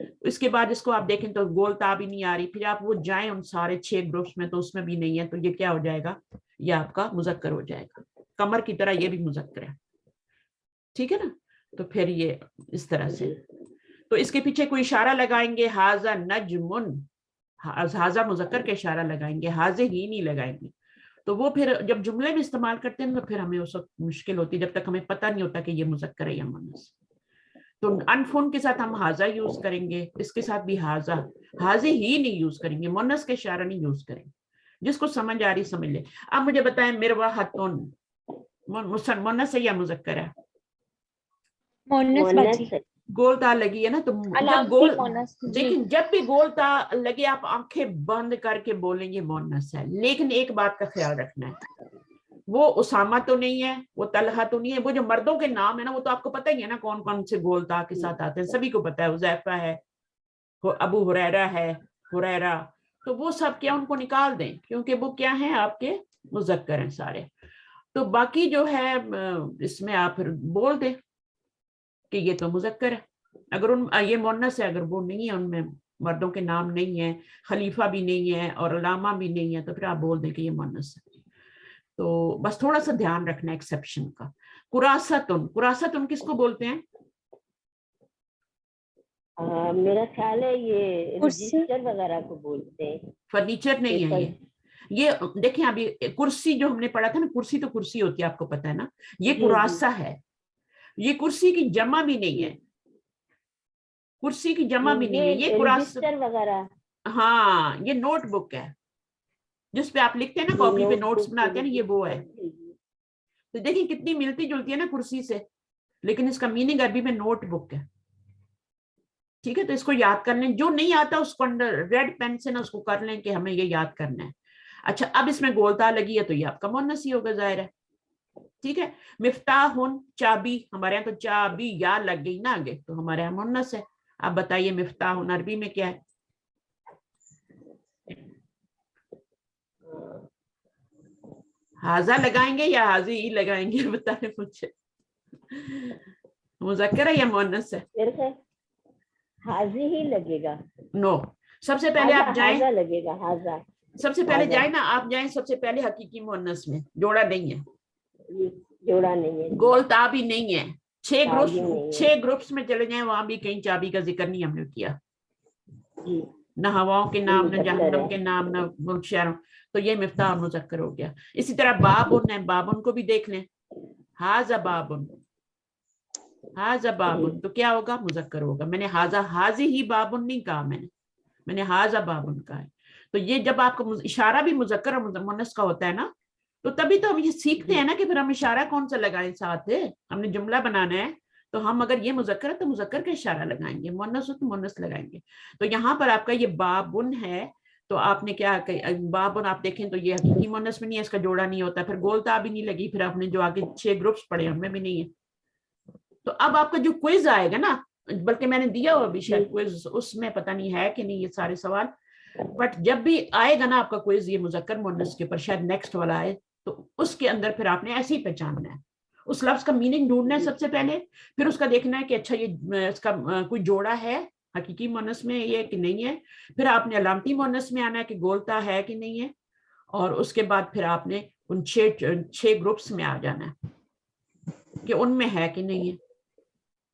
اس کے بعد اس کو آپ دیکھیں تو گول تا بھی نہیں آ رہی, پھر آپ وہ جائیں ان سارے 6 گروپس میں تو اس میں بھی نہیں ہے, تو یہ کیا ہو جائے گا, یہ آپ کا مذکر ہو جائے گا. قمر کی طرح یہ بھی مذکر ہے, ٹھیک ہے نا. تو پھر یہ اس طرح سے, تو اس کے پیچھے کوئی اشارہ لگائیں گے, حاذا نجمن, حاذا مذکر کا اشارہ لگائیں گے, حاذے ہی نہیں لگائیں گے. تو وہ پھر جب جملے میں استعمال کرتے ہیں تو پھر ہمیں اس وقت مشکل ہوتی ہے, جب تک ہمیں پتہ نہیں ہوتا کہ یہ مذکر ہے یا مؤنث. تو انفون کے ساتھ ہم حاذا یوز کریں گے, اس کے ساتھ بھی حاذا, حاذے ہی نہیں یوز کریں گے, مؤنث کا اشارہ نہیں یوز کریں گے. جس کو سمجھ آ رہی سمجھ لے. اب مجھے بتائیں مرواحتن مؤنث ہے یا مذکر ہے؟ مونس باجی, گول تا لگی ہے نا, تو جب علامتی گول مونس, جی لیکن جب بھی گول تا لگے آپ آنکھیں بند کر کے بولیں گے مؤنث ہے. لیکن ایک بات کا خیال رکھنا ہے, وہ اسامہ تو نہیں ہے, وہ طلحہ تو نہیں ہے, وہ جو مردوں کے نام ہے نا وہ تو آپ کو پتہ ہی ہے نا کون کون سے گول تا کے ساتھ آتے ہیں, سبھی کو پتہ ہے. حذیفہ ہے, ابو ہریرہ ہے, ہریرہ, تو وہ سب کیا ان کو نکال دیں کیونکہ وہ کیا ہیں آپ کے مذکر ہیں سارے. تو باقی جو ہے اس میں آپ پھر بول دیں کہ یہ تو مذکر ہے. اگر ان یہ مؤنث ہے, اگر وہ نہیں ہے, ان میں مردوں کے نام نہیں ہے, خلیفہ بھی نہیں ہے اور علامہ بھی نہیں ہے, تو پھر آپ بول دیں کہ یہ مؤنث ہے. تو بس تھوڑا سا دھیان رکھنا ایکسیپشن کا. قراصتن, قراصتن کس کو بولتے ہیں؟ میرا خیال ہے یہ کرسی, رجسٹر وغیرہ کو بولتے ہیں. فرنیچر نہیں ہے یہ دیکھیں ابھی کرسی جو ہم نے پڑھا تھا نا, کرسی تو کرسی ہوتی ہے, آپ کو پتہ ہے نا, یہ قراصہ ہے. یہ کرسی کی جمع بھی نہیں ہے, کرسی کی جمع بھی نہیں ہے, یہ قراصہ رجسٹر وغیرہ. ہاں یہ نوٹ بک ہے جس پہ آپ لکھتے ہیں نا, کاپی پہ نوٹس بناتے ہیں نا, یہ وہ ہے. تو دیکھیں کتنی ملتی جلتی ہے نا کرسی سے, لیکن اس کا میننگ عربی میں نوٹ بک ہے. ٹھیک ہے, تو اس کو یاد کر لیں. جو نہیں آتا اس کو انڈر ریڈ پین سے نا اس کو کر لیں کہ ہمیں یہ یاد کرنا ہے. اچھا, اب اس میں گولتا لگی ہے تو یہ آپ کا مؤنث ہی ہوگا, ظاہر ہے. ٹھیک ہے, مفتاحن چابی, ہمارے یہاں تو چابی یا لگ گئی نا آگے, تو ہمارے یہاں مؤنث ہے. آپ بتائیے مفتاحن عربی میں کیا ہے؟ حاذا لگائیں گے یا حاضی ہی لگائیں گے, بتائیں مجھے, مذکر ہے یا مؤنث ہے؟ حاضی ہی لگے گا. نو, سب سے پہلے آپ جائیں, حاضا لگے گا, حاضا. سب سے پہلے جائیں نا آپ, جائیں سب سے پہلے حقیقی مؤنث میں, جوڑا نہیں ہے, جوڑا نہیں ہے, گول تا بھی نہیں ہے. 6 گروپس میں چلے جائیں, وہاں بھی کہیں چابی کا ذکر نہیں ہم نے کیا, نہ ہواؤں کے نام, نہ جہنم کے نام, نہ ملک شہروں. تو یہ مفتاح مذکر ہو گیا. اسی طرح بابن ہے, بابن کو بھی دیکھ لیں, حاذا بابن, حاذا بابن, تو کیا ہوگا, مذکر ہوگا. میں نے حاذا حاضی ہی بابن نہیں کہا, میں نے حاذا بابن کہا ہے. تو یہ جب آپ کا اشارہ بھی مذکر اور مؤنث کا ہوتا ہے نا, تو تبھی تو ہم یہ سیکھتے ہیں نا کہ پھر ہم اشارہ کون سا لگائیں ساتھ ہے. ہم نے جملہ بنانا ہے تو ہم اگر یہ مذکر ہے تو مذکر کا اشارہ لگائیں گے, مؤنث ہو تو مؤنث لگائیں گے. تو یہاں پر آپ کا یہ بابن ہے, تو آپ نے کیا بابن آپ دیکھیں تو یہ حقیقی مؤنث میں نہیں ہے, اس کا جوڑا نہیں ہوتا. پھر گولتا بھی نہیں لگی, پھر آپ نے جو آگے 6 گروپس پڑھے ان میں بھی نہیں ہے. تو اب آپ کا جو کوئز آئے گا نا, بلکہ میں نے دیا ہوا بھی شاید کوئز, اس میں پتہ نہیں ہے کہ نہیں یہ سارے سوال, بٹ جب بھی آئے گا نا آپ کا کوئز یہ مذکر مؤنث کے اوپر, شاید نیکسٹ والا آئے, تو اس کے اندر پھر آپ نے ایسے ہی پہچاننا ہے, اس لفظ کا میننگ ڈھونڈنا ہے سب سے پہلے, پھر اس کا دیکھنا ہے کہ اچھا یہ اس کا کوئی جوڑا ہے حقیقی مؤنث میں یہ کہ نہیں ہے. پھر آپ نے علامتی مؤنث میں آنا ہے کہ گولتا ہے کہ نہیں ہے, اور اس کے بعد پھر آپ نے ان 6 گروپس میں آ جانا ہے کہ ان میں ہے کہ نہیں ہے.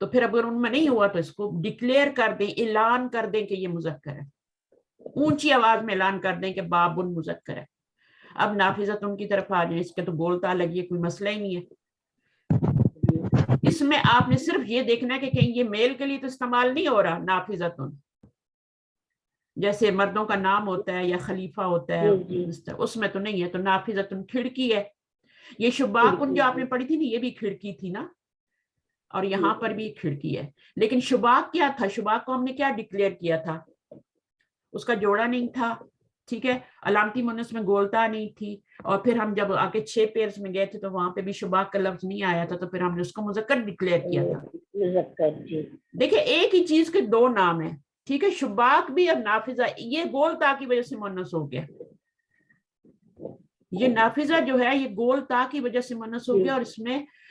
تو پھر اگر ان میں نہیں ہوا تو اس کو ڈکلیئر کر دیں, اعلان کر دیں کہ یہ مذکر ہے, اونچی آواز میں اعلان کر دیں کہ بابن مذکر ہے. اب نافذت ان کی طرف آ جائیں, اس کے تو گولتا لگی ہے, کوئی مسئلہ ہی نہیں ہے. اس میں آپ نے صرف یہ دیکھنا ہے کہ کہیں یہ میل کے لیے تو استعمال نہیں ہو رہا نافذت, جیسے مردوں کا نام ہوتا ہے یا خلیفہ ہوتا ہے, اس میں تو نہیں ہے. تو نافذت کھڑکی ہے. یہ شباکن جو آپ نے پڑھی تھی نا, یہ بھی کھڑکی تھی نا, اور یہاں پر بھی کھڑکی ہے. لیکن شباک کیا تھا, شباک کو ہم نے کیا ڈکلیئر کیا تھا, اس کا جوڑا نہیں تھا. ٹھیک ہے, علامتی مؤنث میں گولتا نہیں تھی, اور پھر ہم جب آگے 6 پیئرز میں گئے تھے تو وہاں پہ بھی شباک کا لفظ نہیں آیا تھا, تو پھر ہم نے اس کو مذکر ڈکلیئر کیا تھا. دیکھیں ایک ہی چیز کے 2 نام ہیں, ٹھیک ہے, شباک بھی اور نافذہ, یہ گولتا کی وجہ سے مؤنث ہو گیا. یہ نافذہ جو ہے یہ گولتا کی وجہ سے مؤنث ہو گیا, اور اس میں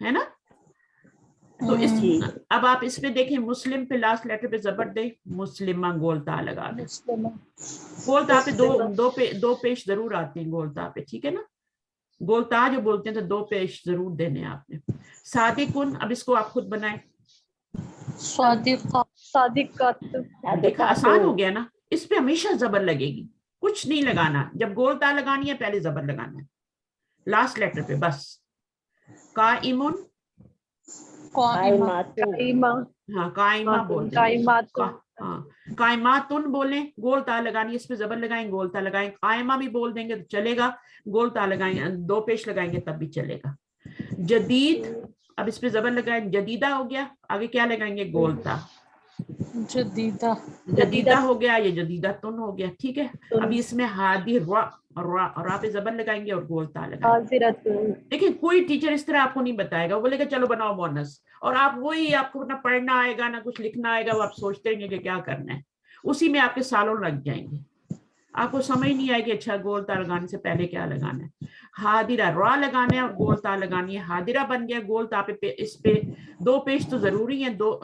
ہے نا. تو اس جی اب آپ اس پہ دیکھیں مسلم پہ لاسٹ لیٹر پہ زبر دے, مسلمہ گول تا لگا دیں. گول تا پہ دو پیش ضرور آتے ہیں گول تا پہ, ٹھیک ہے نا. گول تا جو بولتے ہیں تو دو پیش ضرور دینے آپ نے. صادقن, اب اس کو آپ خود بنائیں. دیکھا آسان ہو گیا نا. اس پہ ہمیشہ زبر لگے گی, کچھ نہیں لگانا. جب گول تا لگانی ہے پہلے زبر لگانا ہے لاسٹ لیٹر پہ بس. قائمن, ہاں قائمہ بول دیں. ہاں قائماتن بولیں, گول تا لگانی, اس پہ زبر لگائیں, گول تا لگائیں. قائمہ بھی بول دیں گے تو چلے گا, گول تا لگائیں, دو پیش لگائیں گے تب بھی چلے گا. جدید, اب اس پہ زبر لگائیں, جدیدہ ہو گیا, آگے کیا لگائیں گے گول تا. جدیدہ ہو گیا, یہ جدیدہ تن ہو گیا, ٹھیک ہے. ابھی اس میں ہادی را پہ زبر لگائیں گے اور گول تا لگائیں گے. دیکھیں کوئی ٹیچر اس طرح آپ کو نہیں بتائے گا, وہ بولے گا چلو بناؤ مؤنث, اور آپ وہی, آپ کو نہ پڑھنا آئے گا نہ کچھ لکھنا آئے گا, وہ آپ سوچتے رہیں گے کہ کیا کرنا ہے. اسی میں آپ کے سالوں لگ جائیں گے, آپ کو سمجھ نہیں آئے گی اچھا گول تا لگانے سے پہلے کیا لگانا ہے. حاضرہ را لگانا ہے اور گول تا لگانی ہے. حاضرہ بن گیا, گول تا پہ اس پہ دو پیش تو ضروری ہیں, دو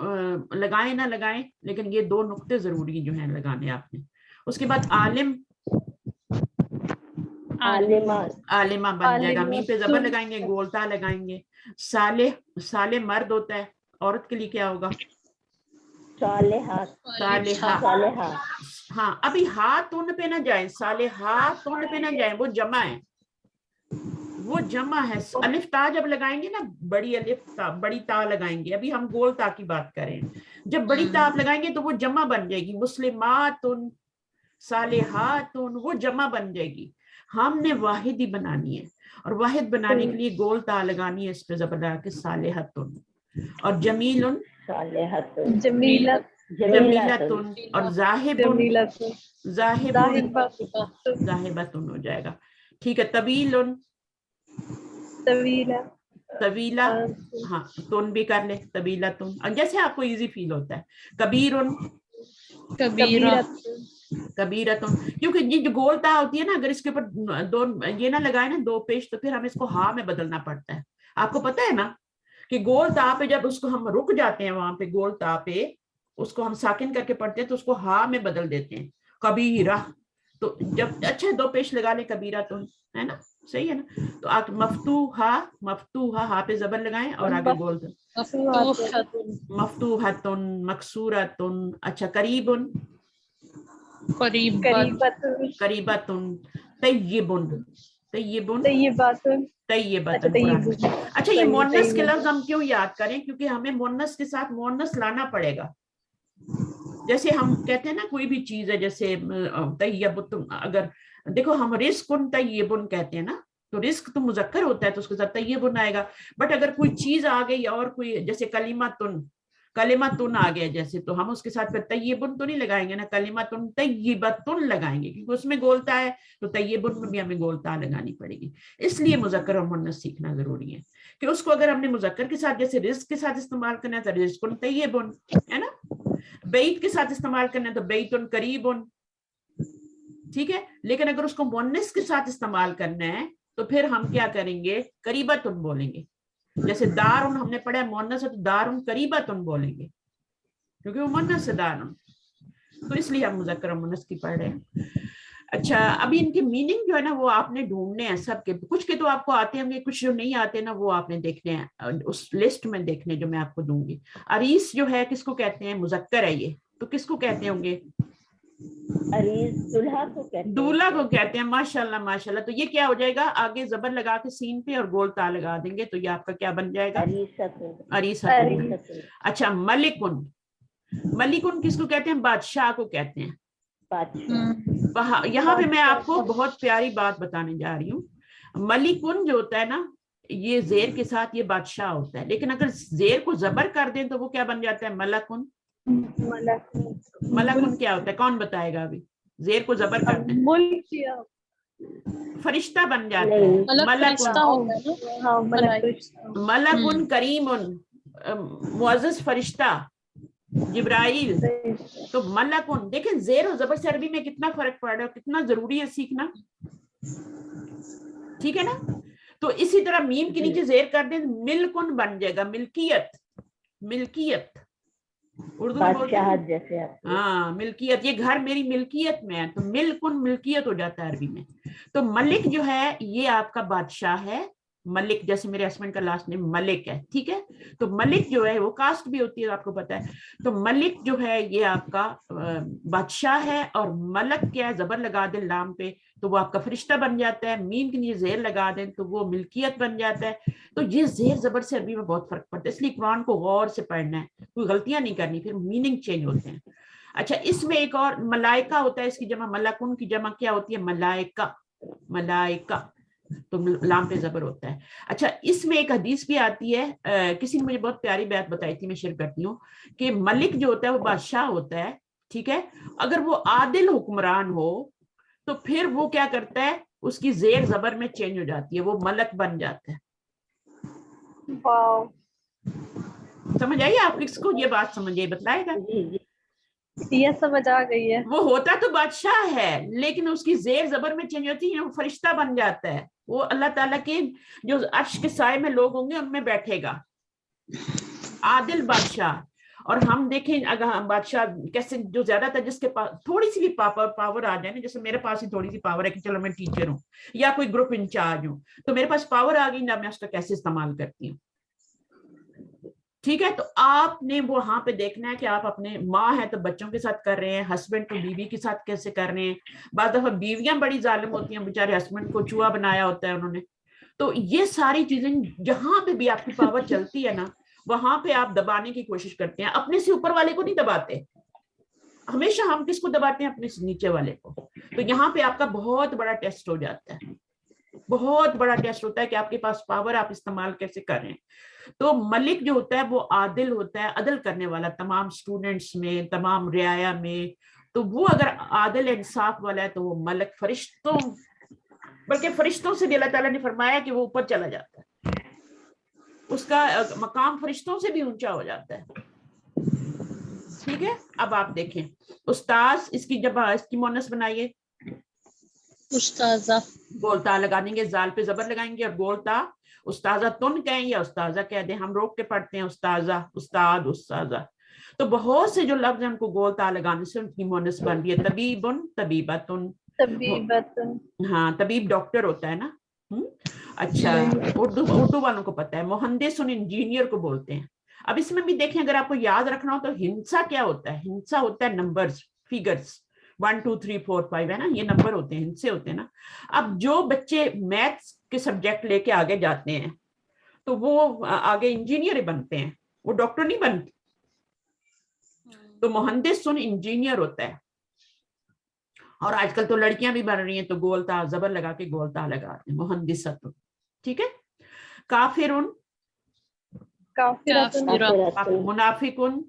لگائیں نہ لگائیں, لیکن یہ دو نقطے ضروری جو ہیں لگانے آپ نے. اس کے بعد عالم, عالمہ بن جائے گا, میم پہ زبر لگائیں گے, گول تا لگائیں گے. صالح, صالح مرد ہوتا ہے, عورت کے لیے کیا ہوگا صالحہ. ہاں ابھی ہاتھ پہ نہ جائیں, صالحات پہ نہ جائیں, وہ جمع ہے, وہ جمع ہے. الف تا جب لگائیں گے نا, بڑی الف تا, بڑی تا لگائیں گے. ابھی ہم گول تا کی بات کریں, جب بڑی تا آپ لگائیں گے تو وہ جمع بن جائے گی. مسلمات, صالحات, وہ جمع بن جائے گی. ہم نے واحد ہی بنانی ہے, اور واحد بنانے کے لیے گول تا لگانی ہے اس پہ زبر لگا کے, صالحۃ. اور جمیل, جمیلۃ, اور ذاہب, ذاہبۃ ہو جائے گا, ٹھیک ہے. طویل, طویلہ, ہاں تون بھی کر لے, طویلہ تن, اور جیسے آپ کو ایزی فیل ہوتا ہے. کبیر, کبیرتن, کیونکہ یہ جو گول تا ہوتی ہے نا, اگر اس کے اوپر دو یہ نہ لگائے نا دو پیش, تو پھر ہم اس کو ہاں میں بدلنا پڑتا ہے. آپ کو پتہ ہے نا کہ گول تا پہ جب اس کو ہم رک جاتے ہیں, وہاں پہ گول تا پہ اس کو ہم ساکن کر کے پڑھتے ہیں تو اس کو ہاں میں بدل دیتے ہیں, کبیرہ. تو جب اچھا دو پیش لگا لیں, کبیرتن, ہے نا, صحیح ہے نا. تو آپ مفتوحہ, مفتوحہ, ہاں پہ زبر لگائیں اور آگے گول تا. مفتوحۃ, مکسورۃ. اچھا قریبن, قریبتن. طیبن, طیبتن قرآن میں. اچھا یہ مؤنث کے لفظ ہم کیوں یاد کریں, کیونکہ ہمیں مؤنث کے ساتھ مؤنث لانا پڑے گا. جیسے ہم کہتے ہیں نا کوئی بھی چیز ہے, جیسے طیبتن, اگر دیکھو ہم رزقن طیبن کہتے ہیں نا, تو رزق تو مذکر ہوتا ہے تو اس کے ساتھ طیبن آئے گا. بٹ اگر کوئی چیز آ گئی اور کوئی, جیسے کلمتن, کلمتن آ گیا جیسے, تو ہم اس کے ساتھ پھر طیبن تو نہیں لگائیں گے نا, کلمتن طیبتن لگائیں گے, کیونکہ اس میں گولتا ہے تو طیبن میں بھی ہمیں گولتا لگانی پڑے گی. اس لیے مذکر اور مؤنث سیکھنا ضروری ہے, کہ اس کو اگر ہم نے مذکر کے ساتھ جیسے رزق کے ساتھ استعمال کرنا ہے تو رزقن طیبن, ہے نا. بیت کے ساتھ استعمال کرنا ہے تو بیتن قریبن, ٹھیک ہے. لیکن اگر اس کو مؤنث کے ساتھ استعمال کرنا ہے تو پھر ہم کیا کریں گے, قریبتن بولیں گے. جیسے دارن ہم نے پڑھا ہے مؤنث ہے تو دارن قریبتن بولیں گے, کیونکہ وہ مؤنث ہے دارن, تو اس لیے ہم مذکر اور مؤنث کی پڑھ رہے ہیں. اچھا ابھی ان کے میننگ جو ہے نا وہ آپ نے ڈھونڈنے ہیں سب کے, کچھ کے تو آپ کو آتے ہوں گے, کچھ جو نہیں آتے نا وہ آپ نے دیکھنے ہیں اس لسٹ میں دیکھنے جو میں آپ کو دوں گی. عریس جو ہے کس کو کہتے ہیں, مذکر ہے یہ, تو کس کو کہتے ہوں گے, دولہا کو کہتے ہیں. ماشاءاللہ ماشاءاللہ. تو یہ کیا ہو جائے گا, آگے زبر لگا کے سین پہ اور گول تا لگا دیں گے تو یہ آپ کا کیا بن جائے گا, عریستن. اچھا ملکن, ملکن کس کو کہتے ہیں, بادشاہ کو کہتے ہیں. یہاں پہ میں آپ کو بہت پیاری بات بتانے جا رہی ہوں. ملکن جو ہوتا ہے نا, یہ زیر کے ساتھ یہ بادشاہ ہوتا ہے, لیکن اگر زیر کو زبر کر دیں تو وہ کیا بن جاتا ہے, ملکن. ملکن کیا ہوتا ہے, کون بتائے گا ابھی, زیر کو زبر کر دیں فرشتہ بن جاتا ہے. ملکن کریمن, معزز فرشتہ جبرائیل. تو ملکن, دیکھیں زیر و زبر سے عربی میں کتنا فرق پڑ رہا ہے, کتنا ضروری ہے سیکھنا, ٹھیک ہے نا. تو اسی طرح میم کے نیچے زیر کر دیں ملکن بن جائے گا ملکیت. ملکیت اردو میں بولتے ہیں جیسے ہاں ملکیت, یہ گھر میری ملکیت میں ہے, تو ملکن ملکیت ہو جاتا ہے عربی میں. تو ملک جو ہے یہ آپ کا بادشاہ ہے. ملک جیسے میرے ہسبینڈ کا لاسٹ نیم ملک ہے, ٹھیک ہے, تو ملک جو ہے وہ کاسٹ بھی ہوتی ہے آپ کو پتا ہے. تو ملک جو ہے یہ آپ کا بادشاہ ہے, اور ملک کیا ہے زبر لگا دیں لام پہ تو وہ آپ کا فرشتہ بن جاتا ہے, میم کے لیے زیر لگا دیں تو وہ ملکیت بن جاتا ہے. تو یہ زیر زبر سے عربی میں بہت فرق پڑتا ہے, اس لیے قرآن کو غور سے پڑھنا ہے, کوئی غلطیاں نہیں کرنی, پھر میننگ چینج ہوتے ہیں. اچھا اس میں ایک اور ملائکہ ہوتا ہے, اس کی جمع ملکن کی جمع کیا ہوتی ہے ملائکہ. ملائکہ تو لام پہ زبر ہوتا ہے. اچھا اس میں ایک حدیث بھی آتی ہے, کسی نے مجھے بہت پیاری بات بتائی تھی, میں شیئر کرتی ہوں, کہ ملک جو ہوتا ہے وہ بادشاہ ہوتا ہے, ٹھیک ہے, اگر وہ عادل حکمران ہو تو پھر وہ کیا کرتا ہے, اس کی زیر زبر میں چینج ہو جاتی ہے, وہ ملک بن جاتا ہے. واو, سمجھ آئیے آپ کس کو یہ بات سمجھ آئی, بتلائے گا. یہ سمجھ آ گئی ہے. وہ ہوتا تو بادشاہ ہے لیکن اس کی زیر زبر میں چینج ہوتی ہے, وہ فرشتہ بن جاتا ہے, وہ اللہ تعالیٰ کے جو عرش کے سائے میں لوگ ہوں گے ان میں بیٹھے گا, عادل بادشاہ. اور ہم دیکھیں اگر بادشاہ کیسے جو زیادہ تر جس کے پاس تھوڑی سی بھی پاور آ جائے نا, جیسے میرے پاس ہی تھوڑی سی پاور ہے کہ چلو میں ٹیچر ہوں یا کوئی گروپ انچارج ہوں, تو میرے پاس پاور آ گئی نا, میں اس کا کیسے استعمال کرتی ہوں, ٹھیک ہے. تو آپ نے وہاں پہ دیکھنا ہے کہ آپ اپنے ماں ہے تو بچوں کے ساتھ کر رہے ہیں, ہسبینڈ تو بیوی کے ساتھ کیسے کر رہے ہیں. بعض دفعہ بیویاں بڑی ظالم ہوتی ہیں, بیچارے ہسبینڈ کو چوہا بنایا ہوتا ہے انہوں نے. تو یہ ساری چیزیں جہاں پہ بھی آپ کی پاور چلتی ہے نا, وہاں پہ آپ دبانے کی کوشش کرتے ہیں, اپنے سے اوپر والے کو نہیں دباتے. ہمیشہ ہم کس کو دباتے ہیں, اپنے سے نیچے والے کو. تو یہاں پہ آپ کا بہت بڑا ٹیسٹ ہو جاتا ہے, بہت بڑا ٹیسٹ ہوتا ہے کہ آپ کے پاس پاور آپ استعمال کیسے کر رہے ہیں. تو ملک جو ہوتا ہے وہ عادل ہوتا ہے, عدل کرنے والا تمام سٹوڈنٹس میں, تمام رعایا میں. تو وہ اگر عادل انصاف والا ہے تو وہ ملک فرشتوں, بلکہ فرشتوں سے بھی اللہ تعالیٰ نے فرمایا کہ وہ اوپر چلا جاتا ہے, اس کا مقام فرشتوں سے بھی اونچا ہو جاتا ہے. ٹھیک ہے, اب آپ دیکھیں استاذ, اس کی جب اس کی مونس بنائیے استاذہ, گولتا لگا دیں گے, زال پہ زبر لگائیں گے اور گولتا. استاذہ تن کہیں یا استاذہ کہہ دیں, ہم روک کے پڑھتے ہیں استاذہ, استاد, استاذہ. تو بہت سے جو لفظ ہیں ان کو گولتا لگانے سے ان کی مونس بن رہی ہے. طبیبن, طبیبتن, طبیبتن, ہاں طبیب ڈاکٹر ہوتا ہے نا. اچھا اردو والوں کو پتا ہے. مہندس انجینئر کو بولتے ہیں. اب اس میں بھی دیکھیں اگر آپ کو یاد رکھنا ہو تو ہنسا کیا ہوتا ہے, ہنسا ہوتا ہے نمبرز, فیگرز, 1 2 3 4 5 ہے نا, یہ نمبر ہوتے ہیں, ہنسے ہوتے ہیں نا. اب جو بچے میتھس کے سبجیکٹ لے کے آگے جاتے ہیں تو وہ آگے انجینئر بنتے ہیں, وہ ڈاکٹر نہیں بنتے. تو مہندس انجینئر ہوتا ہے. اور آج کل تو لڑکیاں بھی بن رہی ہیں تو گولتا زبر لگا کے گولتا لگاتے ہیں, مہندست. ٹھیک ہے. کافرن, منافقن,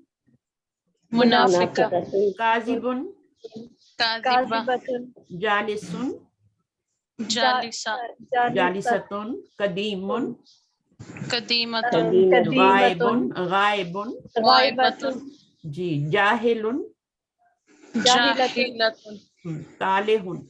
منافقہ, کاذبن, کاذبتن, جالسن, جالسہ, جالستن, قدیمن, قدیمتن, غائبن, غائبن, غائبتن, جی, جاہلن, جاہلتن, طالحن,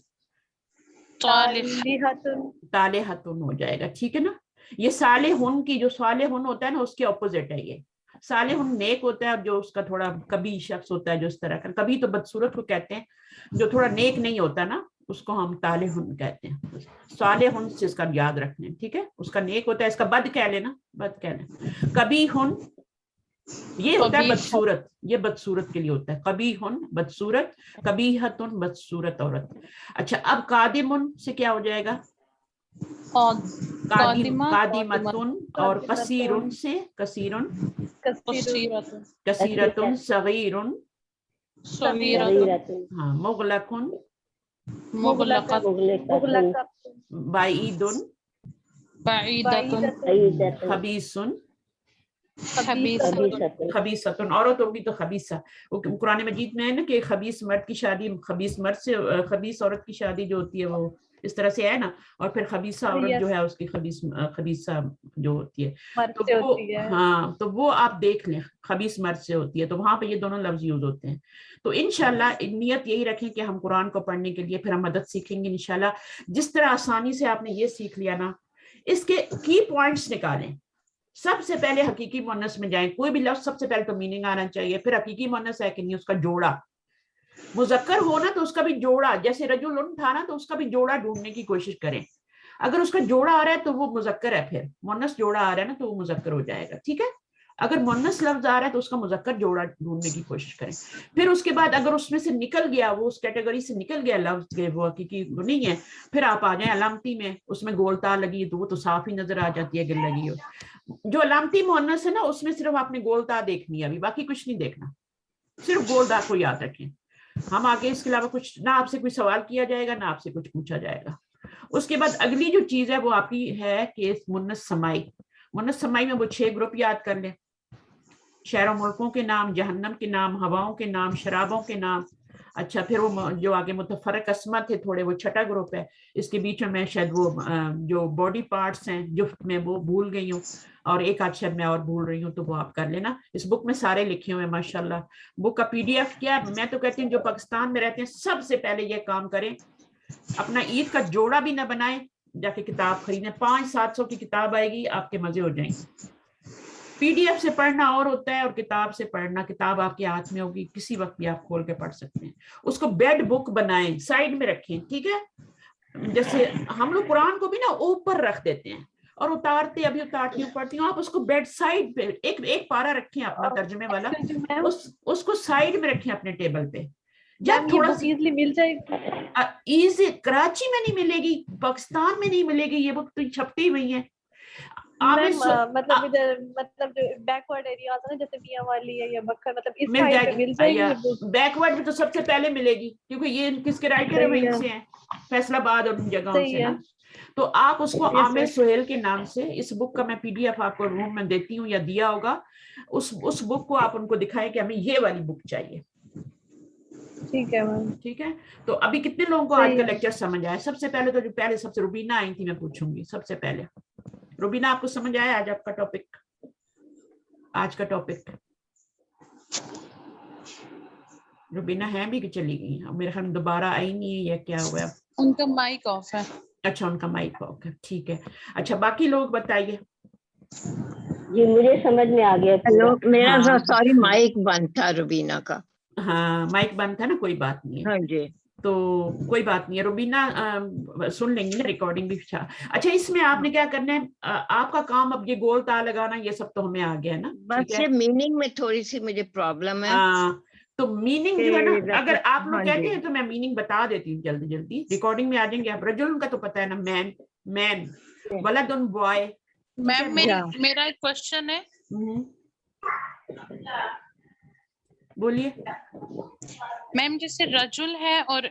طالحتن, طالحتن ہو جائے گا. ٹھیک ہے نا. یہ صالحن کی جو صالحن ہوتا ہے نا اس کے اپوزٹ ہے. یہ صالحن نیک ہوتا ہے, اور جو اس کا تھوڑا کبھی شخص ہوتا ہے جو اس طرح کا, کبھی تو بدصورت کو کہتے ہیں, جو تھوڑا نیک نہیں ہوتا نا اس کو ہم طالحن کہتے ہیں. صالحن سے اس کا یاد رکھنے, ٹھیک ہے. اس کا نیک ہوتا ہے, اس کا بد کہہ لینا, بد کہہ لیں. قبیحن یہ ہوتا ہے بدصورت, یہ بدصورت کے لیے ہوتا ہے. قبیحن بدصورت, قبیحتن بدصورت عورت. اچھا اب قادمن سے کیا ہو جائے گا, قادمتن, اور قصیرن سے کثیرن, کثیرتن, صغیرن, ہاں, مغلقن, بعیدن, خبیثن, خبیثتن عورت ہوگی تو خبیثہ. قرآن مجید میں ہے نا کہ خبیث مرد کی شادی خبیث مرد سے, خبیث عورت کی شادی جو ہوتی ہے وہ اس طرح سے ہے نا, اور پھر خبیثہ عورت جو ہے اس کی خبیثہ جو ہوتی ہے تو وہ, ہاں تو وہ آپ دیکھ لیں, خبیث مرد سے ہوتی ہے. تو وہاں پہ یہ دونوں لفظ یوز ہوتے ہیں. تو انشاءاللہ نیت یہی رکھیں کہ ہم قرآن کو پڑھنے کے لیے پھر ہم مدد سیکھیں گے انشاءاللہ. جس طرح آسانی سے آپ نے یہ سیکھ لیا نا, اس کے کی پوائنٹس نکالیں. سب سے پہلے حقیقی مؤنث میں جائیں, کوئی بھی لفظ سب سے پہلے تو میننگ آنا چاہیے, پھر حقیقی مؤنث ہے کہ نہیں, اس کا جوڑا. مذکر ہونا تو اس کا بھی جوڑا, جیسے رجل تھا نا تو اس کا بھی جوڑا ڈھونڈنے کی کوشش کریں. اگر اس کا جوڑا آ رہا ہے تو وہ مذکر ہے, پھر مؤنث جوڑا آ رہا ہے نا تو وہ مذکر ہو جائے گا, ٹھیک ہے. اگر مؤنث لفظ آ رہا ہے تو اس کا مذکر جوڑا ڈھونڈنے کی کوشش کریں. پھر اس کے بعد اگر اس میں سے نکل گیا, وہ اس کیٹیگری سے نکل گیا لفظ کے وہ حقیقی نہیں ہے, پھر آپ آ جائیں علامتی میں, اس میں گول تار لگی ہے تو وہ تو صاف ہی نظر آ جاتی ہے اگر لگی ہو. جو علامتی مؤنث ہے نا اس میں صرف آپ نے گول تار دیکھنی ہے, ابھی باقی کچھ نہیں دیکھنا, صرف گول تار کو یاد رکھیں. ہم آگے اس کے علاوہ کچھ نہ آپ سے کوئی سوال کیا جائے گا نہ آپ سے کچھ پوچھا جائے گا. اس کے بعد اگلی جو چیز ہے وہ آپ کی ہے کہ مؤنث سمائی. مؤنث سمائی میں وہ 6 گروپ یاد کر لیں. شہروں ملکوں کے نام, جہنم کے نام, ہواؤں کے نام, شرابوں کے نام. اچھا پھر وہ جو آگے متفرق اسماء تھے تھوڑے, وہ 6ٹھا گروپ ہے. اس کے بیچ میں شاید وہ جو باڈی پارٹس ہیں جفت میں وہ بھول گئی ہوں, اور ایک آدھ شاید میں اور بھول رہی ہوں, تو وہ آپ کر لینا. اس بک میں سارے لکھے ہوئے ہیں ماشاءاللہ. بک کا PDF کیا ہے, میں تو کہتی ہوں جو پاکستان میں رہتے ہیں سب سے پہلے یہ کام کریں, اپنا عید کا جوڑا بھی نہ بنائیں, جا کے کتاب خریدیں. 500-700 کی کتاب آئے گی, آپ کے مزے ہو جائیں گے. PDF سے پڑھنا اور ہوتا ہے اور کتاب سے پڑھنا, کتاب آپ کے ہاتھ میں ہوگی, کسی وقت بھی آپ کھول کے پڑھ سکتے ہیں. اس کو بیڈ بک بنائیں, سائڈ میں رکھیں, ٹھیک ہے. جیسے ہم لوگ قرآن کو بھی نا اوپر رکھ دیتے ہیں اور اتارتے, ابھی اتارتی ہوں پڑھتی ہوں, آپ اس کو بیڈ سائڈ پہ ایک پارا رکھیں اپنا ترجمے والا, اس کو سائڈ میں رکھیں اپنے ٹیبل پہ. جب تھوڑا سا ایزلی مل جائے گی, ایزی کراچی میں نہیں ملے گی, پاکستان میں نہیں ملے گی, یہ بک تو چھپتی ہوئی ہیں. مطلب ادھر مطلب جو بیکورڈ ایریاز ہے نا جیسے میاں والی ہے یا بکر, مطلب اس مل سائڈ جائے پہ مل گی. جائے گی. بیکورڈ میں تو سب سے پہلے ملے گی کیونکہ یہ کس کے رائٹر ہے, وہیں سے ہیں, فیصل آباد اور ان جگہوں سے نا. تو آپ اس کو عامر سہیل کے نام سے, اس بک کا میں PDF آپ کو روم میں دیتی ہوں یا دیا ہوگا, اس بک کو آپ ان کو دکھائیں کہ ہمیں یہ والی بک چاہیے. ٹھیک ہے میم, ٹھیک ہے. تو ابھی کتنے لوگوں کو آج کا لیکچر سمجھ آیا؟ سب سے پہلے تو جو پہلے سب سے روبینہ آئی تھی, میں پوچھوں گی سب سے پہلے. روبینہ آپ کو سمجھ آیا آج آپ کا ٹاپک, آج کا ٹاپک؟ روبینہ ہے بھی کہ چلی گئی, میرے خیال میں دوبارہ آئی نہیں ہے یا کیا ہوا؟ ان کا مائک آف ہے. اچھا ان کا مائک آف ہے, ٹھیک ہے. اچھا باقی لوگ بتائیے. جی مجھے سمجھ میں آ گیا. ہیلو, میرا ہاں سوری مائک بند تھا روبینہ کا. ہاں مائک بند تھا نا, کوئی بات نہیں ہے. ہاں جی, تو کوئی بات نہیں ہے, روبینہ سن لیں گی نا ریکارڈنگ بھی. اچھا اس میں آپ نے کیا کرنا ہے, آپ کا کام اب یہ گول تار لگانا, یہ سب تو ہمیں آ گیا ہے نا. بس یہ میننگ میں تھوڑی سی مجھے پرابلم ہے. تو میننگ جو ہے نا, اگر آپ لوگ ہاں کہتے جی, ہیں تو میں میننگ بتا دیتی ہوں جلدی جلدی, ریکارڈنگ میں آ جائیں گے آپ. رجل کا تو پتا ہے نا, مین, ولد بوائے. میم میرا ایک کوشچن ہے, بولیے. میم جیسے رجل ہے اور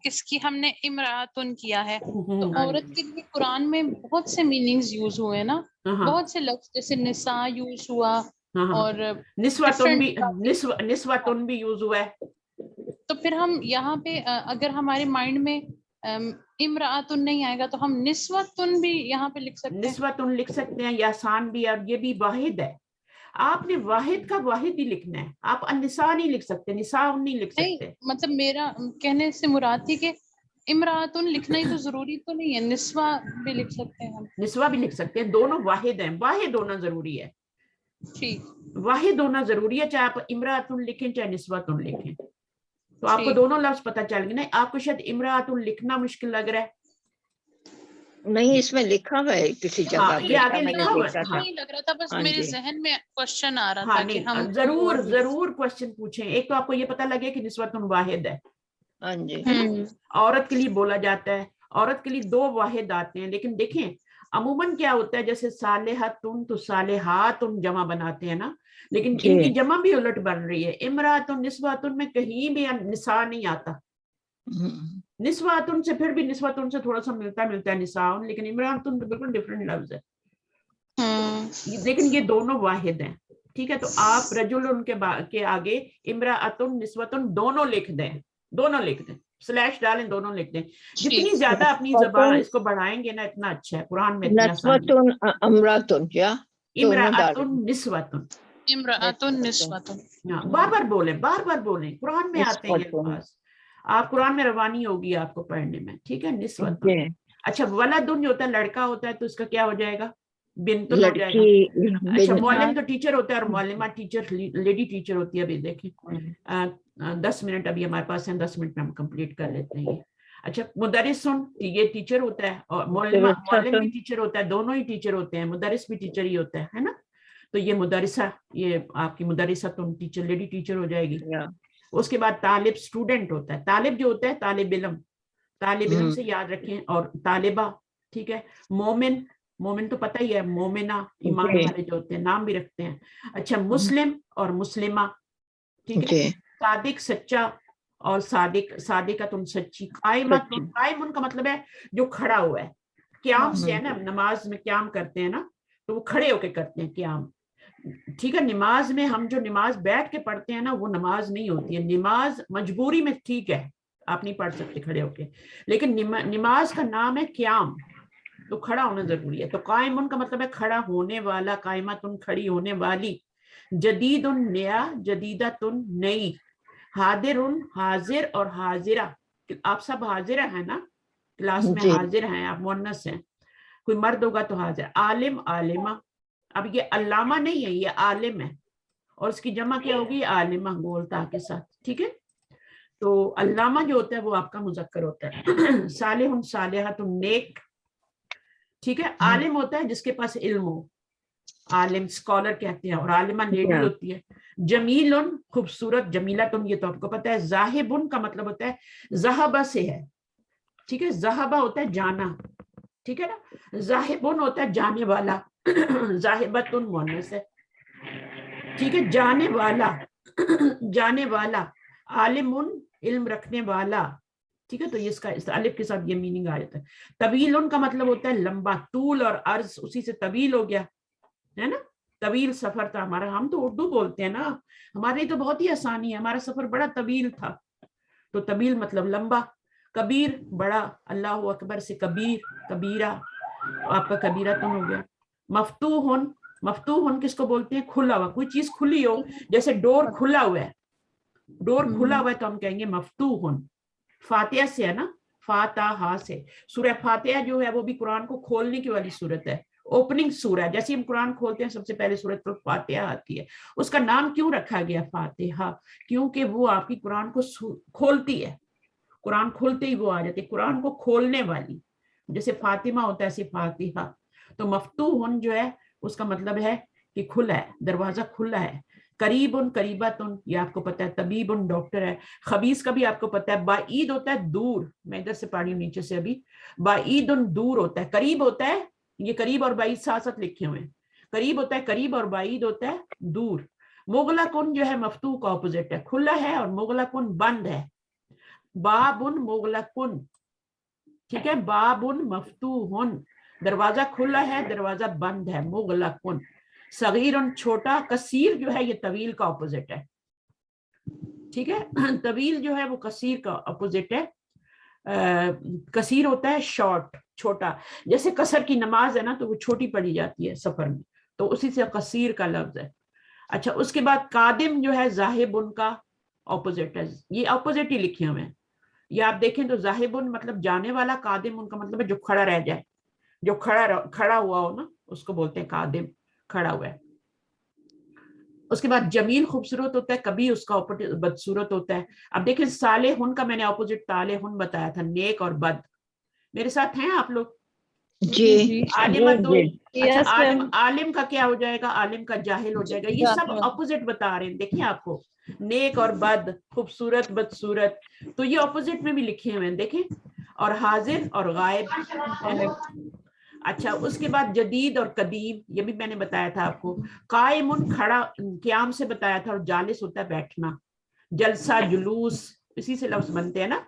اس کی ہم نے امراتن کیا ہے, تو عورت کے لیے قرآن میں بہت سے میننگز یوز ہوئے نا, بہت سے لفظ جیسے نساء یوز ہوا, اور نسوتن بھی یوز ہوا ہے. تو پھر ہم یہاں پہ اگر ہمارے مائنڈ میں امراتن نہیں آئے گا تو ہم نسوتن بھی یہاں پہ لکھ سکتے ہیں. نسوتن لکھ سکتے ہیں, یا آسان بھی, اور یہ بھی واحد ہے. آپ نے واحد کا واحد ہی لکھنا ہے, آپ النساء نہیں لکھ سکتے, نساء نہیں لکھ سکتے. نہیں مطلب میرا کہنے سے مراد تھی کہ امراتن لکھنا ہی تو ضروری تو نہیں ہے, نسوہ بھی لکھ سکتے ہیں ہم. نسوہ بھی لکھ سکتے ہیں, دونوں واحد ہیں, واحد ہونا ضروری ہے. ٹھیک, واحد ہونا ضروری ہے, چاہے آپ امراتن لکھیں چاہے نسوتن لکھیں. تو آپ کو دونوں لفظ پتہ چل گئے نا. آپ کو شاید امراتن لکھنا مشکل لگ رہا ہے. نہیں اس میں لکھا ہوا ہے کسی جگہ یہ آگے میں نے لکھا ہوا دیکھا تھا. نہیں لگ رہا تھا, بس میرے ذہن میں کوشچن آ رہا تھا کہ ہم ضرور کوشچن پوچھیں. ایک تو آپ کو یہ پتہ لگے کہ نسوتن واحد ہے. ہاں جی, عورت کے لیے بولا جاتا ہے, عورت کے لیے 2 واحد آتے ہیں, لیکن دیکھیں عموماً کیا ہوتا ہے, جیسے صالحتن تو صالحاتن جمع بناتے ہیں نا, لیکن ان کی جمع بھی الٹ بن رہی ہے. امراتن نسواتن میں کہیں بھی نساء نہیں آتا. نسواتن سے پھر بھی نسواتن سے تھوڑا سا ملتا ہے نساء, لیکن امراتن بالکل ڈفرینٹ لفظ ہے. لیکن یہ دونوں واحد ہیں, ٹھیک ہے. تو آپ رجل ان کے آگے امراتن نسواتن دونوں لکھ دیں, سلیش ڈالیں, دونوں لکھ دیں. جتنی زیادہ اپنی زبان اس کو بڑھائیں گے نا اتنا اچھا ہے. قرآن میں اتنی آسانی. امراتن کیا, امراتن نسواتن, امراتن نسواتن, بار بار بولیں, قرآن میں آتے ہیں یہ الفاظ. آپ قرآن میں روانی ہوگی آپ کو پڑھنے میں, ٹھیک ہے. نسوتن. اچھا ولدن جو ہوتا ہے لڑکا ہوتا ہے تو اس کا کیا ہو جائے گا؟ بنتن ہو جائے گا. لڑکی اچھا معلم تو ٹیچر ہوتا ہے اور معلمہ ٹیچر لیڈی ٹیچر ہوتی ہے. ابھی دیکھیں 10 منٹ ابھی ہمارے پاس ہیں, 10 منٹ میں ہم کمپلیٹ کر لیتے ہیں. اچھا مدرسن یہ ٹیچر ہوتا ہے اور معلم بھی ٹیچر ہوتا ہے, دونوں ہی ٹیچر ہوتے ہیں, مدرس بھی ٹیچر ہی ہوتا ہے نا. تو یہ مدرسہ, یہ آپ کی مدرسہ تو ٹیچر لیڈی ٹیچر ہو جائے گی. اس کے بعد طالب اسٹوڈنٹ ہوتا ہے, طالب جو ہوتا ہے طالب علم, طالب علم سے یاد رکھیں, اور طالبہ, ٹھیک ہے. مومن, مومن تو پتہ ہی ہے, مومنہ ایمان والے جو ہوتے ہیں, نام بھی رکھتے ہیں. اچھا مسلم اور مسلمہ, ٹھیک ہے. صادق سچا اور صادق, صادقہ تم سچی. قائمہ, قائم کا مطلب ہے جو کھڑا ہوا ہے. قیام سے ہے نا, نماز میں قیام کرتے ہیں نا, تو وہ کھڑے ہو کے کرتے ہیں قیام, ٹھیک ہے. نماز میں ہم جو نماز بیٹھ کے پڑھتے ہیں نا وہ نماز نہیں ہوتی ہے. نماز مجبوری میں ٹھیک ہے آپ نہیں پڑھ سکتے کھڑے ہو کے, لیکن نماز کا نام ہے قیام, تو کھڑا ہونا ضروری ہے. تو قائم کا مطلب ہے کھڑا ہونے والا, قائمتن کھڑی ہونے والی. جدید نیا, جدیدہ نئی. حاضر حاضر اور حاضرہ, آپ سب حاضرہ ہیں نا, کلاس میں حاضر ہیں آپ, مؤنث ہیں, کوئی مرد ہوگا تو حاضر. عالم عالمہ, اب یہ علامہ نہیں ہے, یہ عالم ہے, اور اس کی جمع کیا ہوگی؟ عالمہ, گول تا کے ساتھ, ٹھیک ہے. تو علامہ جو ہوتا ہے وہ آپ کا مذکر ہوتا ہے. صالح صالحہ نیک, ٹھیک ہے. عالم ہوتا ہے جس کے پاس علم ہو, عالم اسکالر کہتے ہیں, اور عالمہ لیڈی ہوتی ہے. جمیل خوبصورت, جمیلہ تم یہ تو آپ کو پتا ہے. ذاہب کا مطلب ہوتا ہے ذہبہ سے ہے, ٹھیک ہے. ذہبہ ہوتا ہے جانا, ٹھیک ہے نا. ذاہب ہوتا ہے جانے والا, ذاہبۃ مؤنث ہے, ٹھیک ہے. جانے والا, جانے والا. عالم علم رکھنے والا, ٹھیک ہے. تو یہ اس کا الف کے ساتھ یہ میننگ آ جاتا ہے. طویل کا مطلب ہوتا ہے لمبا, طول اور عرض اسی سے طویل ہو گیا ہے نا. طویل سفر تھا ہمارا, ہم تو اردو بولتے ہیں نا, ہمارے تو بہت ہی آسانی ہے, ہمارا سفر بڑا طویل تھا, تو طویل مطلب لمبا. کبیر بڑا, اللہ اکبر سے کبیر, کبیرہ, آپ کا کبیرہ تم ہو گیا. مفتوح, مفتوح کس کو بولتے ہیں؟ کھلا ہوا, کوئی چیز کھلی ہو, جیسے ڈور کھلا ہوا ہے, ڈور کھلا ہوا ہے تو ہم کہیں گے مفتوح. فاتحہ سے ہے نا, فاتحہ سے. سورہ فاتحہ جو ہے وہ بھی قرآن کو کھولنے کی والی سورت ہے, اوپننگ سورہ. جیسے ہم قرآن کھولتے ہیں سب سے پہلے سورت فاتحہ آتی ہے. اس کا نام کیوں رکھا گیا فاتحہ؟ کیونکہ وہ آپ کی قرآن کو کھولتی ہے, قرآن کھولتے ہی وہ آ جاتی ہے, قرآن کو کھولنے والی. جیسے فاطمہ ہوتا ہے ایسے فاتحہ. تو مفتوح جو ہے اس کا مطلب ہے کہ کھلا ہے, دروازہ کھلا ہے. قریب قریبۃ, یہ آپ کو پتا ہے. طبیب ڈاکٹر ہے. خبیث کا بھی آپ کو پتا ہے. بعید ہوتا ہے دور, میں ادھر سے پڑھی ہوں نیچے سے ابھی. بعید دور ہوتا ہے. قریب ہوتا ہے, یہ قریب اور بعید ساتھ ساتھ لکھے ہوئے ہیں. قریب ہوتا ہے قریب اور بعید ہوتا ہے دور. مغلقن جو ہے مفتوح کا اپوزٹ ہے, کھلا ہے, اور مغلقن بند ہے. باب مغلقن, ٹھیک ہے. باب مفتوح, دروازہ کھلا ہے, دروازہ بند ہے. مغلقن. صغیر چھوٹا. کثیر جو ہے یہ طویل کا اپوزٹ ہے, ٹھیک ہے. طویل جو ہے وہ کثیر کا اپوزٹ ہے. کثیر ہوتا ہے شارٹ, چھوٹا. جیسے قصر کی نماز ہے نا تو وہ چھوٹی پڑھی جاتی ہے سفر میں, تو اسی سے قصیر کا لفظ ہے. اچھا اس کے بعد قادم جو ہے ذاہب ان کا اپوزٹ ہے, یہ اپوزٹ ہی لکھے ہوئے ہیں. یہ آپ دیکھیں تو ذاہب مطلب جانے والا, قادم ان کا مطلب ہے جو کھڑا رہ جائے, جو کھڑا ہوا ہو نا اس کو بولتے ہیں قادم, کھڑا ہوا ہے. اس کے بعد جمیل خوبصورت ہوتا ہے, کبھی اس کا بدصورت ہوتا ہے. اب دیکھیں صالح کا میں نے اپوزٹ طالح بتایا تھا, نیک اور بد. میرے ساتھ ہیں آپ لوگ؟ جی اچھا عالم کا کیا ہو جائے گا؟ عالم کا جاہل ہو جائے گا. یہ سب اپوزٹ بتا رہے ہیں, دیکھیں آپ کو, نیک اور بد, خوبصورت بدصورت, تو یہ اپوزٹ میں بھی لکھے ہوئے ہیں دیکھیں. اور حاضر اور غائب. اچھا اس کے بعد جدید اور قدیم, یہ بھی میں نے بتایا تھا آپ کو. قائم کھڑا, قیام سے بتایا تھا, اور جالس ہوتا ہے بیٹھنا. جلسہ جلوس اسی سے لفظ بنتے ہیں نا,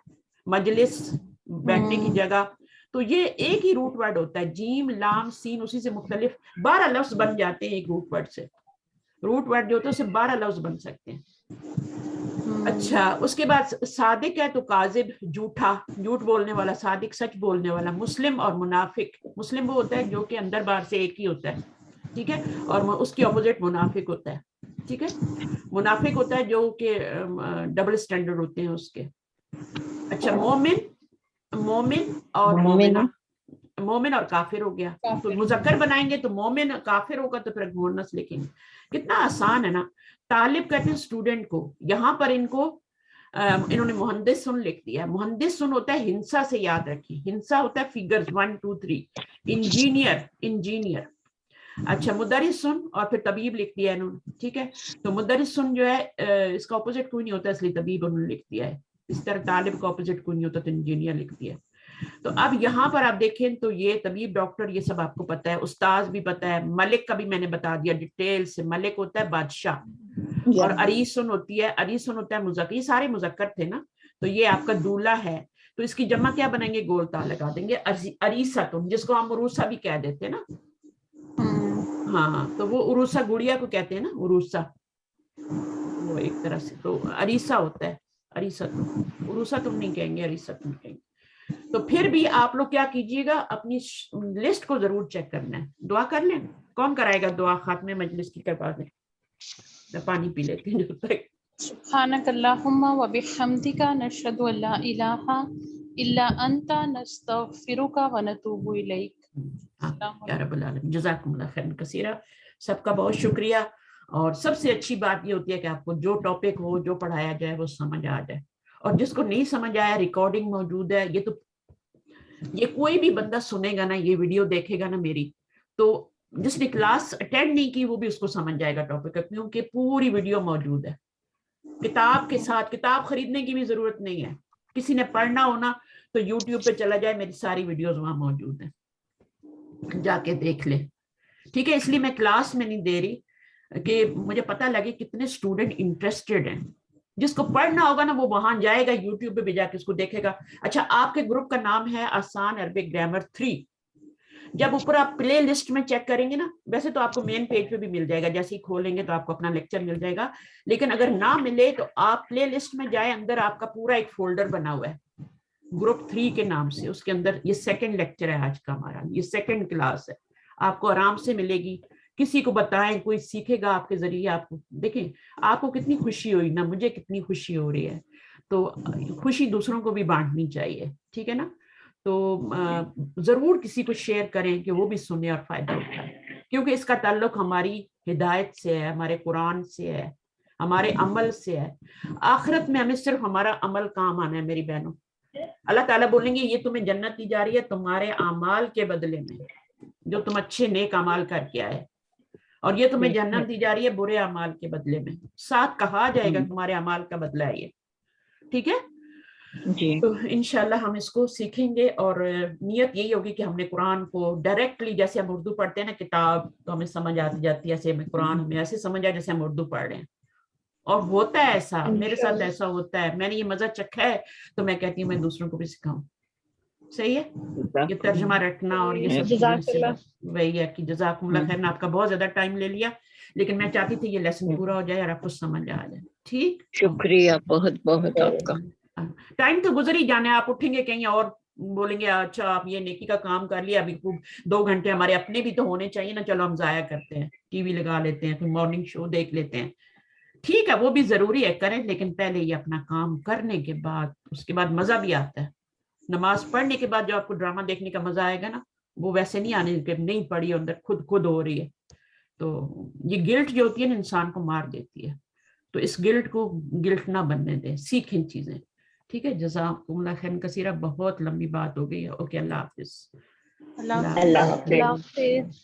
مجلس بیٹھنے کی جگہ. تو یہ ایک ہی روٹ ورڈ ہوتا ہے, جیم لام سین, اسی سے مختلف 12 لفظ بن جاتے ہیں ایک روٹ ورڈ سے. روٹ ورڈ جو ہوتا ہے اسے 12 لفظ بن سکتے ہیں. اچھا اس کے بعد صادق ہے تو کاذب, جھوٹا, جھوٹ بولنے والا. صادق سچ بولنے والا. مسلم اور منافق, مسلم وہ ہوتا ہے جو کہ اندر باہر سے ایک ہی ہوتا ہے, ٹھیک ہے, اور اس کی اپوزٹ منافق ہوتا ہے, ٹھیک ہے. منافق ہوتا ہے جو کہ ڈبل سٹینڈرڈ ہوتے ہیں اس کے. اچھا مومن, مومن اور مومنہ, مومن اور کافر ہو گیا. تو مذکر بنائیں گے تو مومن کافر ہوگا تو پھر مؤنث لکھیں گے. کتنا آسان ہے نا. طالب کہتے ہیں اسٹوڈنٹ کو, یہاں پر ان کو انہوں نے مہندس سن لکھ دیا. مہندس سن ہوتا ہے ہنسا سے, یاد رکھیے ہنسا ہوتا ہے فگرز 1 2 3. انجینئر. اچھا مدرس سن اور پھر طبیب لکھ دیا انہوں نے, ٹھیک ہے. تو مدرس سن جو ہے اس کا اپوزٹ کوئی نہیں ہوتا, اس لیے طبیب انہوں نے لکھ دیا ہے. اس طرح طالب کا اپوزٹ کوئی نہیں ہوتا تو انجینئر لکھ دیا. تو اب یہاں پر آپ دیکھیں تو یہ طبیب, ڈاکٹر, یہ سب آپ کو پتا ہے. استاذ بھی پتا ہے. ملک کا بھی میں نے بتا دیا ڈیٹیل سے. ملک ہوتا ہے بادشاہ. اور عریسن ہوتی ہے, عریسن ہوتا ہے مذکر. یہ سارے مذکر تھے نا. تو یہ آپ کا دولہا ہے, تو اس کی جمع کیا بنائیں گے, گول تا لگا دیں گے. عریسۃ, جس کو ہم عروسہ بھی کہہ دیتے ہیں نا. ہاں تو وہ عروسہ گڑیا کو کہتے ہیں نا, عروسہ وہ ایک طرح سے. تو عریسہ ہوتا ہے, عریسۃ. عروسہ تم نہیں کہیں گے, عریسۃ تم کہیں گے. تو پھر بھی آپ لوگ کیا کیجئے گا, اپنی لسٹ کو ضرور چیک کرنا ہے. دعا کر لیں. کون کرائے گا دعا خاتمے مجلس کی؟ کروا دیں. پانی پی لیتے ہیں جب تک. سبحانک اللہم و بحمدک نشہد ان لا الہ الا انت نستغفرک و نتوب الیک. یا رب العالمین. جزاکم اللہ خیرا کثیرا. سب کا بہت شکریہ. اور سب سے اچھی بات یہ ہوتی ہے کہ آپ کو جو ٹاپک ہو, جو پڑھایا جائے وہ سمجھ آ جائے. اور جس کو نہیں سمجھ آیا, ریکارڈنگ موجود ہے. یہ کوئی بھی بندہ سنے گا نا, یہ ویڈیو دیکھے گا نا میری, تو جس نے کلاس اٹینڈ نہیں کی وہ بھی اس کو سمجھ جائے گا ٹاپک, کیونکہ پوری ویڈیو موجود ہے کتاب کے ساتھ. کتاب خریدنے کی بھی ضرورت نہیں ہے. کسی نے پڑھنا ہونا تو یوٹیوب پہ چلا جائے, میری ساری ویڈیوز وہاں موجود ہیں, جا کے دیکھ لے. ٹھیک ہے. اس لیے میں کلاس میں نہیں دے رہی کہ مجھے پتہ لگے کتنے اسٹوڈنٹ انٹرسٹڈ ہیں. جس کو پڑھنا ہوگا نا وہ وہاں جائے گا, یوٹیوب پہ بھی جا کے اس کو دیکھے گا. اچھا, آپ کے گروپ کا نام ہے آسان عربک گرامر 3. جب اوپر آپ پلے لسٹ میں چیک کریں گے نا, ویسے تو آپ کو مین پیج پہ بھی مل جائے گا, جیسے ہی کھولیں گے تو آپ کو اپنا لیکچر مل جائے گا. لیکن اگر نہ ملے تو آپ پلے لسٹ میں جائیں, اندر آپ کا پورا ایک فولڈر بنا ہوا ہے گروپ 3 کے نام سے. اس کے اندر یہ سیکنڈ لیکچر ہے آج کا ہمارا, یہ سیکنڈ کلاس ہے. آپ کو آرام سے ملے گی. کسی کو بتائیں, کوئی سیکھے گا آپ کے ذریعے. آپ کو دیکھیں آپ کو کتنی خوشی ہوئی نا, مجھے کتنی خوشی ہو رہی ہے. تو خوشی دوسروں کو بھی بانٹنی چاہیے, ٹھیک ہے نا. تو ضرور کسی کو شیئر کریں کہ وہ بھی سنیں اور فائدہ اٹھائیں, کیونکہ اس کا تعلق ہماری ہدایت سے ہے, ہمارے قرآن سے ہے, ہمارے عمل سے ہے. آخرت میں ہمیں صرف ہمارا عمل کام آنا ہے میری بہنوں. اللہ تعالیٰ بولیں گے یہ تمہیں جنت دی جا رہی ہے تمہارے اعمال کے بدلے میں, جو تم اچھے نیک اعمال کر کے آئے, اور یہ تمہیں جنت دی جا رہی ہے برے اعمال کے بدلے میں. ساتھ کہا جائے گا تمہارے اعمال کا بدلہ ہے یہ, ٹھیک ہے. تو انشاءاللہ ہم اس کو سیکھیں گے, اور نیت یہی ہوگی کہ ہم نے قرآن کو ڈائریکٹلی, جیسے ہم اردو پڑھتے ہیں نا کتاب تو ہمیں سمجھ آتی جاتی ہے, ایسے ہمیں قرآن ہمیں ایسے سمجھ آئے جیسے ہم اردو پڑھ رہے ہیں. اور ہوتا ہے ایسا, میرے ساتھ ایسا ہوتا ہے. میں نے یہ مزہ چکھا ہے تو میں کہتی ہوں میں دوسروں کو بھی سکھاؤں. صحیح ہے. یہ ترجمہ رکھنا اور یہ سب چیزیں وہی ہے کہ جزاکم اللہ خیر. آپ کا بہت زیادہ ٹائم لے لیا, لیکن میں چاہتی تھی یہ لیسن پورا ہو جائے اور آپ کو سمجھ آ جائے. ٹھیک, شکریہ بہت بہت آپ کا. ٹائم تو گزر ہی جانا ہے. آپ اٹھیں گے کہیں اور بولیں گے اچھا آپ یہ نیکی کا کام کر لیا, ابھی 2 گھنٹے ہمارے اپنے بھی تو ہونے چاہیے نا, چلو ہم ضائع کرتے ہیں, ٹی وی لگا لیتے ہیں, پھر مارننگ شو دیکھ لیتے ہیں. ٹھیک ہے وہ بھی ضروری ہے کریں, لیکن پہلے یہ اپنا کام کرنے کے بعد, اس کے بعد مزہ بھی آتا ہے. نماز پڑھنے کے بعد جو آپ کو ڈرامہ دیکھنے کا مزہ آئے گا نا, وہ ویسے نہیں آنے کہ نہیں پڑھی اندر خود ہو رہی ہے. تو یہ گلٹ جو ہوتی ہے نا انسان کو مار دیتی ہے. تو اس گلٹ کو گلٹ نہ بننے دیں, سیکھیں چیزیں. ٹھیک ہے. جزاکم اللہ خیر کثیرہ. بہت لمبی بات ہو گئی ہے. اوکے, اللہ حافظ. اللہ حافظ.